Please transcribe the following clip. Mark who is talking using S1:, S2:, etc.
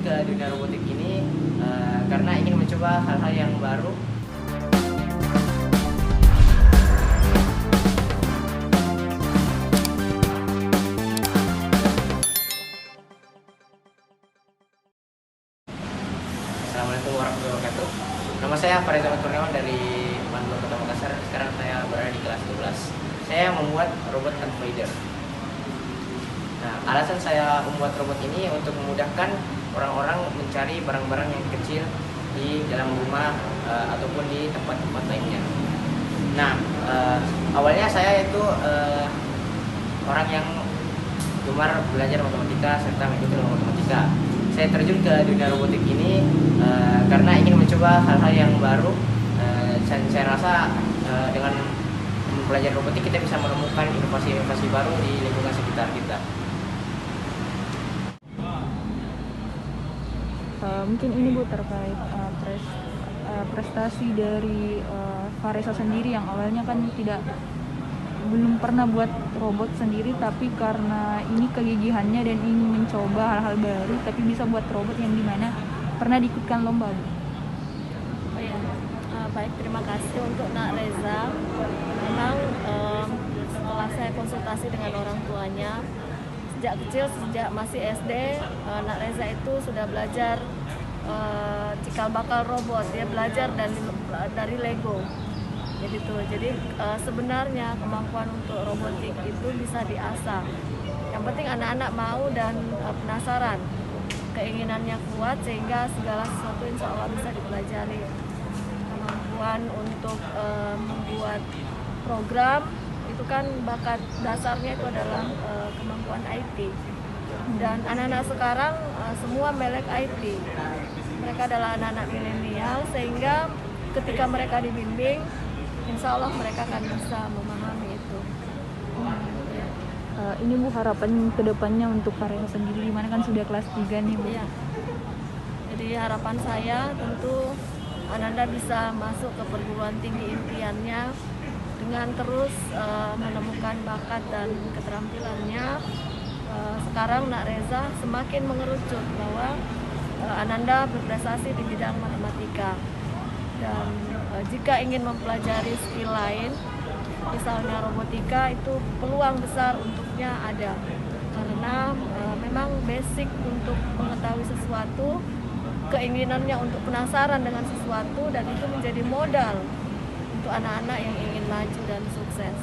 S1: ke dunia robotik ini karena ingin mencoba hal-hal yang baru. Assalamualaikum warahmatullahi wabarakatuh. Nama saya Fareza Kurniawan dari Mandor Kota Makassar. Sekarang saya berada di kelas 12. Saya membuat robot Unfader. Nah, alasan saya membuat robot ini untuk memudahkan orang-orang mencari barang-barang yang kecil di dalam rumah ataupun di tempat-tempat lainnya. Nah, awalnya saya itu orang yang gemar belajar matematika serta mengikuti lomba matematika. Saya terjun ke dunia robotik ini karena ingin mencoba hal-hal yang baru. Saya rasa dengan mempelajari robotik kita bisa menemukan inovasi-inovasi baru di lingkungan sekitar kita.
S2: Mungkin ini Bu terkait prestasi dari Fareza sendiri yang awalnya kan belum pernah buat robot sendiri, tapi karena ini kegigihannya dan ingin mencoba hal-hal baru, tapi bisa buat robot yang dimana pernah diikutkan lomba.
S3: Oh ya, baik, terima kasih untuk Nak Reza. Memang setelah saya konsultasi dengan orang tuanya, sejak kecil, sejak masih SD, Nak Reza itu sudah belajar cikal bakal robot. Dia belajar dari Lego. Jadi sebenarnya kemampuan untuk robotik itu bisa diasah. Yang penting anak-anak mau dan penasaran, keinginannya kuat sehingga segala sesuatu insya Allah bisa dipelajari. Kemampuan untuk membuat program itu kan bakat dasarnya itu adalah kemampuan IT. Dan anak-anak sekarang semua melek IT. Mereka adalah anak-anak milenial sehingga ketika mereka dibimbing, insya Allah mereka akan bisa memahami itu.
S2: Ini Bu, harapan kedepannya untuk Fareza sendiri, dimana kan sudah kelas 3 nih Bu.
S3: Iya. Jadi harapan saya tentu Ananda bisa masuk ke perguruan tinggi impiannya dengan terus menemukan bakat dan keterampilannya. Sekarang Nak Reza semakin mengerucut bahwa Ananda berprestasi di bidang matematika. Dan jika ingin mempelajari skill lain, misalnya robotika, itu peluang besar untuknya ada. Karena memang basic untuk mengetahui sesuatu, keinginannya untuk penasaran dengan sesuatu, dan itu menjadi modal untuk anak-anak yang ingin maju dan sukses.